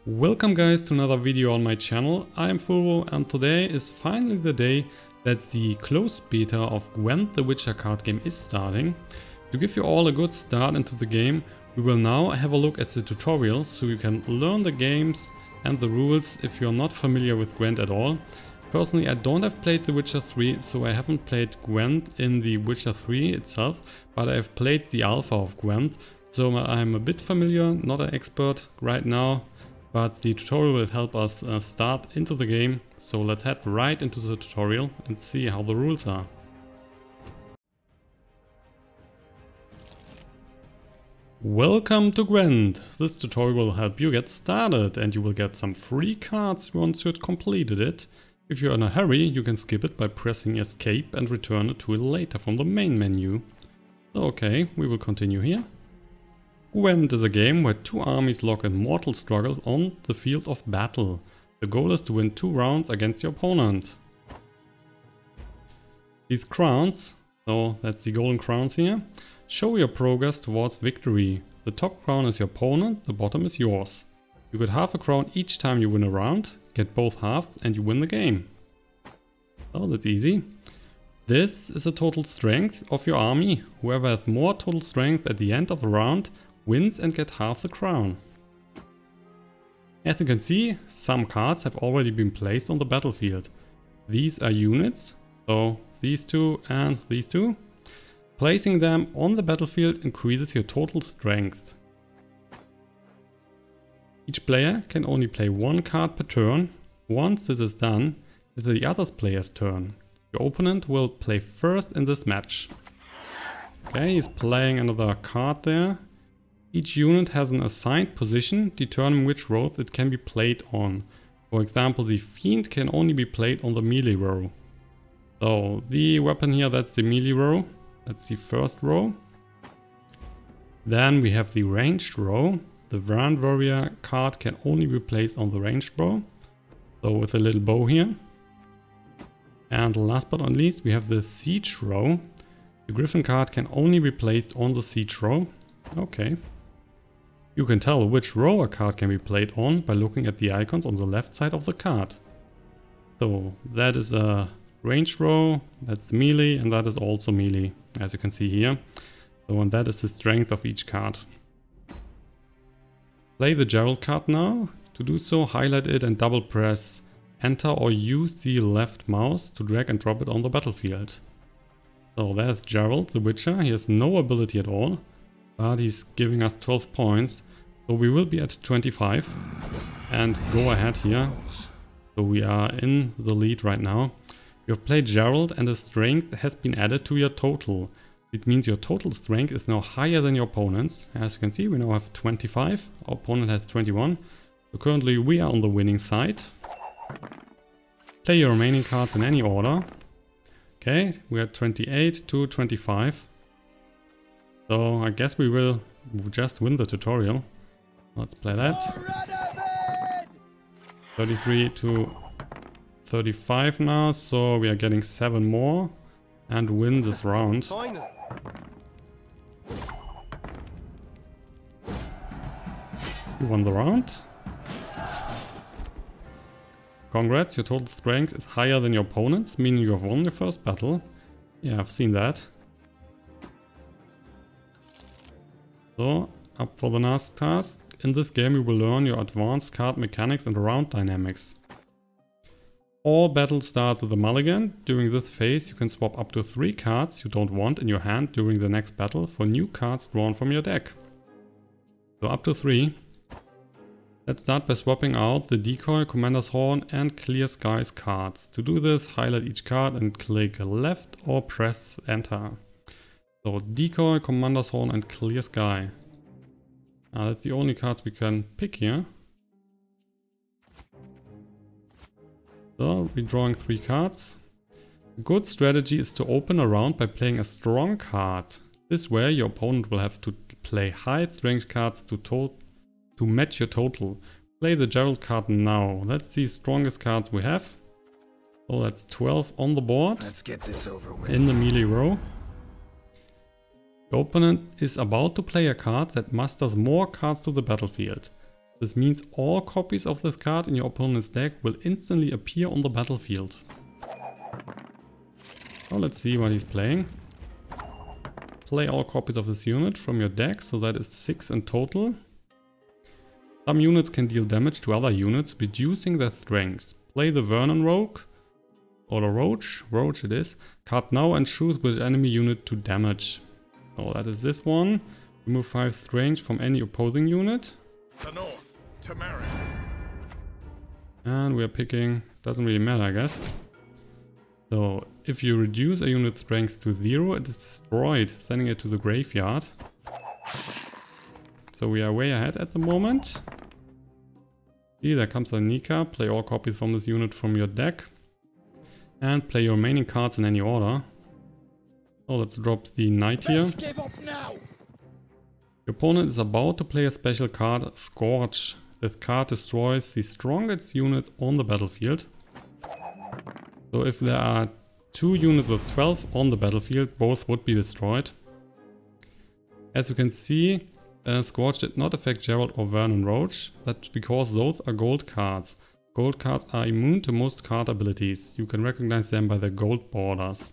Welcome guys to another video on my channel. I am Furo and today is finally the day that the closed beta of Gwent, the Witcher card game, is starting. To give you all a good start into the game, we will now have a look at the tutorial so you can learn the games and the rules if you're not familiar with Gwent at all. Personally, I don't have played The Witcher 3, so I haven't played Gwent in The Witcher 3 itself, but I have played the alpha of Gwent, so I'm a bit familiar, not an expert right now. But the tutorial will help us start into the game, so let's head right into the tutorial and see how the rules are. Welcome to Gwent! This tutorial will help you get started and you will get some free cards once you have completed it. If you're in a hurry, you can skip it by pressing escape and return to it later from the main menu. Okay, we will continue here. Gwent is a game where two armies lock in mortal struggle on the field of battle. The goal is to win 2 rounds against your opponent. These crowns, so that's the golden crowns here, show your progress towards victory. The top crown is your opponent, the bottom is yours. You get half a crown each time you win a round, get both halves and you win the game. So that's easy. This is the total strength of your army. Whoever has more total strength at the end of the round wins and get half the crown. As you can see, some cards have already been placed on the battlefield. These are units, so these two and these two. Placing them on the battlefield increases your total strength. Each player can only play 1 card per turn. Once this is done, it's the other player's turn. Your opponent will play first in this match. Okay, he's playing another card there. Each unit has an assigned position, determining which row it can be played on. For example, the Fiend can only be played on the melee row. So the weapon here, that's the melee row. That's the first row. Then we have the ranged row. The Brand Warrior card can only be placed on the ranged row. So with a little bow here. And last but not least, we have the Siege row. The Griffin card can only be placed on the Siege row. Okay. You can tell which row a card can be played on by looking at the icons on the left side of the card. So that is a ranged row, that's melee, and that is also melee, as you can see here. So and that is the strength of each card. Play the Gerald card now. To do so, highlight it and double press enter or use the left mouse to drag and drop it on the battlefield. So there's Gerald, the Witcher. He has no ability at all, but he's giving us 12 points. So we will be at 25 and go ahead here. So we are in the lead right now. You have played Gerald and the strength has been added to your total. It means your total strength is now higher than your opponent's. As you can see, we now have 25. Our opponent has 21. So currently we are on the winning side. Play your remaining cards in any order. Okay, we are 28 to 25. So I guess we will just win the tutorial. Let's play that. 33 to 35 now, so we are getting 7 more and win this round. You won the round. Congrats, your total strength is higher than your opponent's, meaning you have won your first battle. Yeah, I've seen that. So, up for the last task. In this game you will learn your advanced card mechanics and round dynamics. All battles start with a mulligan. During this phase you can swap up to 3 cards you don't want in your hand during the next battle for new cards drawn from your deck. So up to 3. Let's start by swapping out the Decoy, Commander's Horn and Clear Skies cards. To do this, highlight each card and click left or press enter. So Decoy, Commander's Horn and Clear Sky. That's the only cards we can pick here. So, redrawing 3 cards. A good strategy is to open a round by playing a strong card. This way your opponent will have to play high strength cards to match your total. Play the Gerald card now. That's the strongest cards we have. So that's 12 on the board. Let's get this over with. In the melee row. The opponent is about to play a card that musters more cards to the battlefield. This means all copies of this card in your opponent's deck will instantly appear on the battlefield. Now let's see what he's playing. Play all copies of this unit from your deck, so that is 6 in total. Some units can deal damage to other units, reducing their strength. Play the Vernon Rogue, or the Roach it is, card now and choose which enemy unit to damage. So that is this one. Remove 5 strength from any opposing unit. The North, to marry. And we are picking, doesn't really matter I guess. So if you reduce a unit's strength to 0, it is destroyed, sending it to the graveyard. So we are way ahead at the moment. See, there comes a Nika. Play all copies from this unit from your deck. And play your remaining cards in any order. So let's drop the knight here. Give up now. Your opponent is about to play a special card, Scorch. This card destroys the strongest unit on the battlefield. So if there are 2 units with 12 on the battlefield, both would be destroyed. As you can see, Scorch did not affect Gerald or Vernon Roach. That's because those are gold cards. Gold cards are immune to most card abilities. You can recognize them by their gold borders.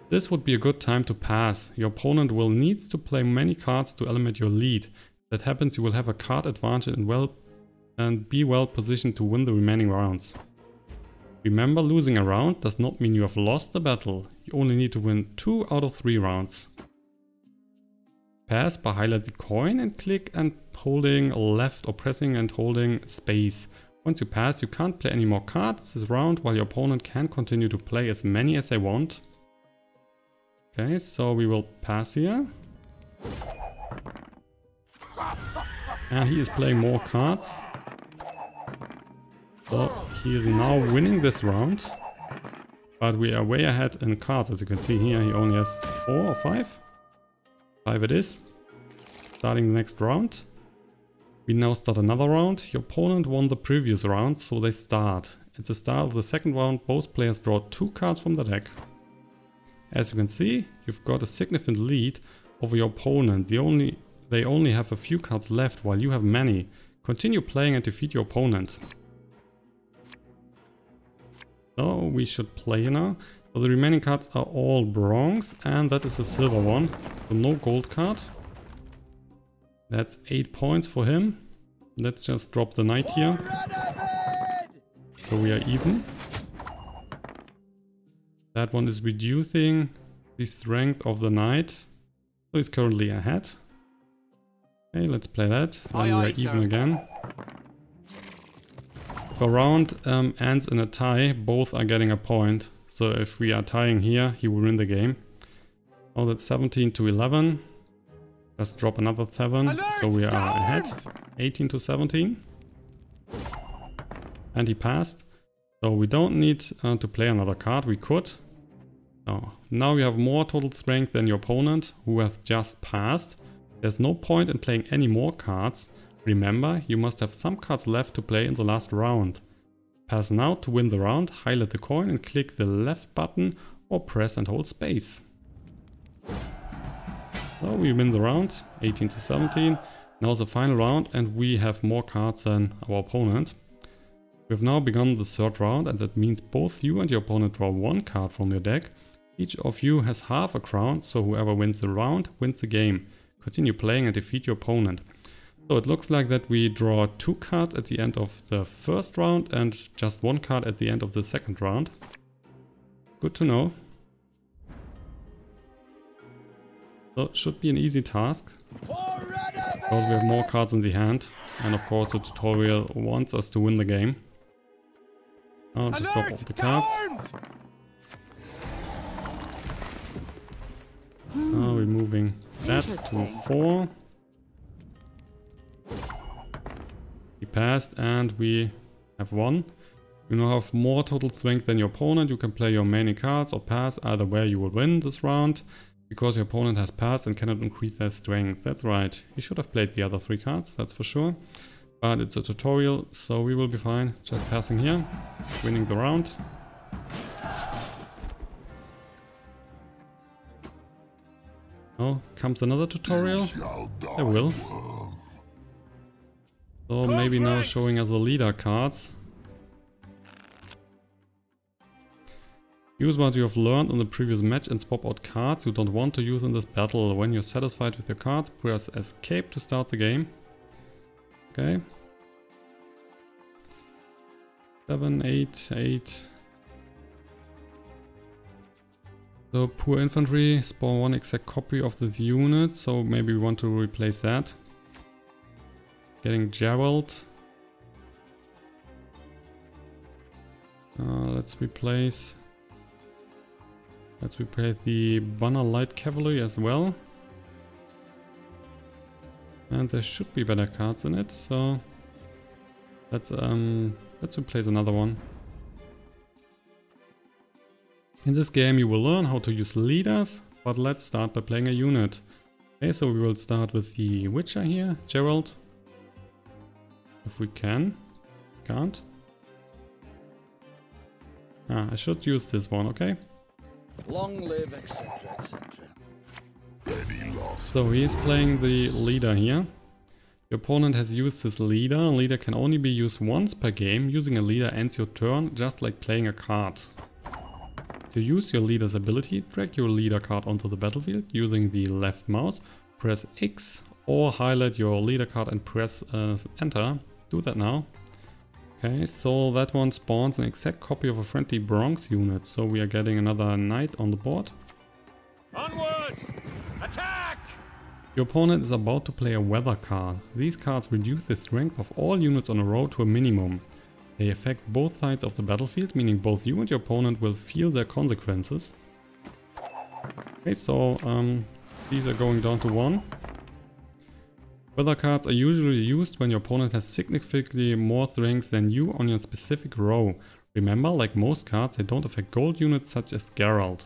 This would be a good time to pass. Your opponent will need to play many cards to elevate your lead. If that happens, you will have a card advantage and be well positioned to win the remaining rounds. Remember, losing a round does not mean you have lost the battle. You only need to win 2 out of 3 rounds. Pass by highlight the coin and click and holding left, or pressing and holding space. Once you pass, you can't play any more cards this round, while your opponent can continue to play as many as they want. Okay, so we will pass here. And he is playing more cards. So he is now winning this round. But we are way ahead in cards, as you can see here. He only has 4 or 5. 5 it is. Starting the next round. We now start another round. Your opponent won the previous round, so they start. At the start of the second round, both players draw 2 cards from the deck. As you can see, you've got a significant lead over your opponent. They only have a few cards left, while you have many. Continue playing and defeat your opponent. So we should play now. So the remaining cards are all bronze, and that is a silver one. So no gold card. That's 8 points for him. Let's just drop the knight here. So we are even. That one is reducing the strength of the knight. So he's currently ahead. Okay, let's play that. Then we are even again. If a round ends in a tie, both are getting a point. So if we are tying here, he will win the game. Oh, that's 17 to 11. Just drop another 7. Alert, so we are ahead. 18 to 17. And he passed. So we don't need to play another card. We could. Oh, now you have more total strength than your opponent, who has just passed. There's no point in playing any more cards. Remember, you must have some cards left to play in the last round. Pass now to win the round. Highlight the coin and click the left button, or press and hold space. So we win the round, 18 to 17. Now the final round, and we have more cards than our opponent. We have now begun the third round, and that means both you and your opponent draw 1 card from your deck. Each of you has half a crown, so whoever wins the round wins the game. Continue playing and defeat your opponent. So it looks like that we draw 2 cards at the end of the first round and just 1 card at the end of the second round. Good to know. So it should be an easy task, because we have more cards in the hand, and of course the tutorial wants us to win the game. I'll just drop off the cards. Now we're moving that to 4. He passed and we have won. You now have more total strength than your opponent. You can play your remaining cards or pass. Either way you will win this round, because your opponent has passed and cannot increase their strength. That's right. He should have played the other 3 cards, that's for sure. But it's a tutorial, so we will be fine. Just passing here, winning the round. Oh, comes another tutorial? There will. So maybe now showing us the leader cards. Use what you have learned in the previous match and swap out cards you don't want to use in this battle. When you're satisfied with your cards, press escape to start the game. Okay. 7, 8, 8. So poor infantry, spawn one exact copy of this unit, so maybe we want to replace that. Getting Gerald. Let's replace the Banner Light Cavalry as well. And there should be better cards in it, so let's replace another one. In this game you will learn how to use leaders, but let's start by playing a unit. Okay, so we will start with the Witcher here, Gerald. If we can. Can't. I should use this one, okay? Long live, etc., etc. So he is playing the leader here. Your opponent has used this leader. A leader can only be used once per game. Using a leader ends your turn, just like playing a card. To use your leader's ability, drag your leader card onto the battlefield using the left mouse, press X or highlight your leader card and press enter. Do that now. Okay, so that one spawns an exact copy of a friendly Bronx unit, so we are getting another knight on the board. Onward! Attack! Your opponent is about to play a weather card. These cards reduce the strength of all units on a row to a minimum. They affect both sides of the battlefield, meaning both you and your opponent will feel their consequences. Okay, so these are going down to 1. Weather cards are usually used when your opponent has significantly more strength than you on your specific row. Remember, like most cards, they don't affect gold units such as Geralt.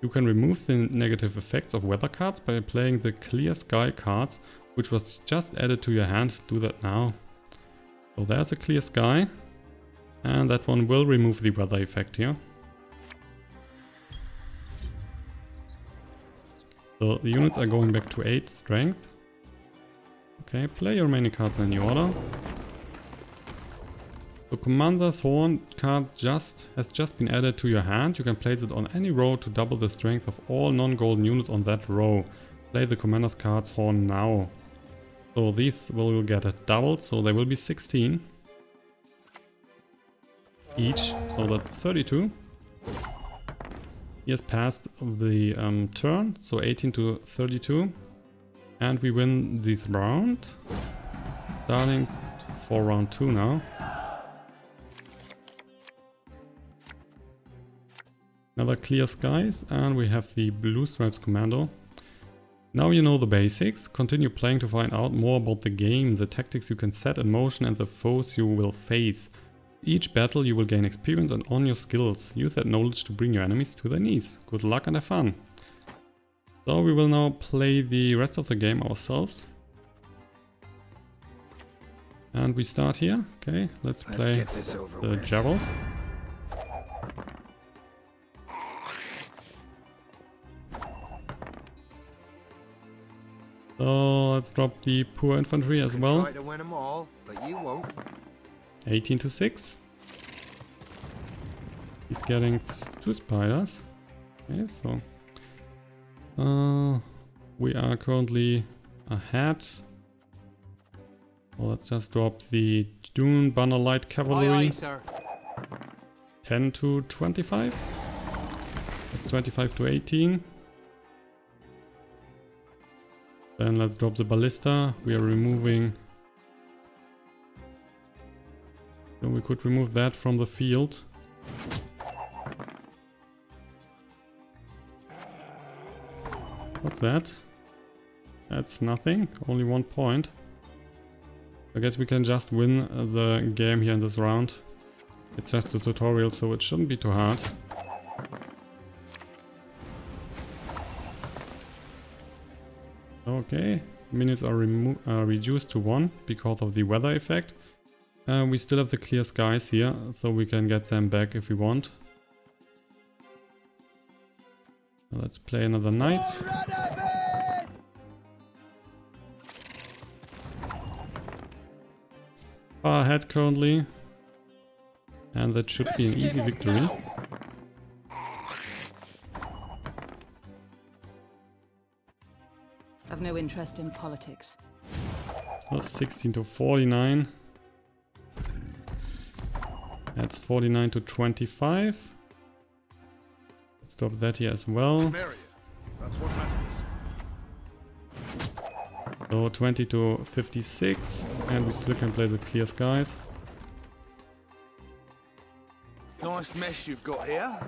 You can remove the negative effects of weather cards by playing the Clear Sky cards, which was just added to your hand. Do that now. So there's a Clear Sky, and that one will remove the weather effect here. So the units are going back to 8 strength. Okay, play your remaining cards in any order. The Commander's Horn card has just been added to your hand. You can place it on any row to double the strength of all non-golden units on that row. Play the Commander's card's Horn now. So these will get a double, so they will be 16 each, so that's 32. He has passed the turn, so 18 to 32. And we win this round. Starting for round 2 now. Another Clear Skies, and we have the Blue Stripes Commando. Now you know the basics. Continue playing to find out more about the game, the tactics you can set in motion and the foes you will face. Each battle you will gain experience on your skills. Use that knowledge to bring your enemies to their knees. Good luck and have fun. So we will now play the rest of the game ourselves. And we start here. Okay, let's play the Gerald. So let's drop the poor infantry as well. Try to win them all, but you won't. 18 to 6. He's getting 2 spiders. Okay, so we are currently ahead. Well, let's just drop the Dune Banner Light Cavalry. Aye, aye, sir. 10 to 25. That's 25 to 18. Then let's drop the ballista. We are removing. So we could remove that from the field. What's that? That's nothing. Only 1 point. I guess we can just win the game here in this round. It's just a tutorial, so it shouldn't be too hard. Okay, minutes are reduced to 1 because of the weather effect. We still have the Clear Skies here, so we can get them back if we want. Let's play another knight. far ahead currently. And that should be an easy victory. I've no interest in politics. Oh, 16 to 49. That's 49 to 25. Stop that here as well. That's what matters. So 20 to 56. And we still can play the clear skies. Nice mess you've got here.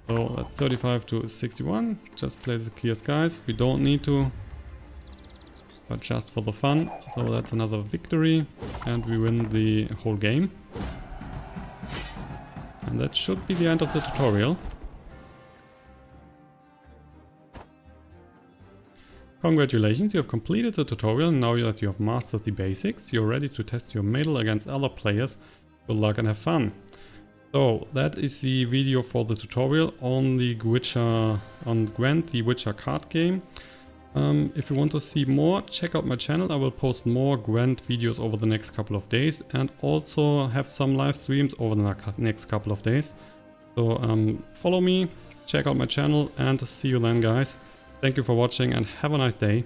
So that's 35 to 61. Just play the clear skies. We don't need to, but just for the fun. So that's another victory. And we win the whole game. And that should be the end of the tutorial. Congratulations, you have completed the tutorial. Now that you have mastered the basics, you're ready to test your metal against other players. Good luck and have fun. So that is the video for the tutorial on the Gwent, the Witcher card game. If you want to see more, check out my channel. I will post more Gwent videos over the next couple of days and also have some live streams over the next couple of days. So follow me, check out my channel and see you then, guys. Thank you for watching and have a nice day.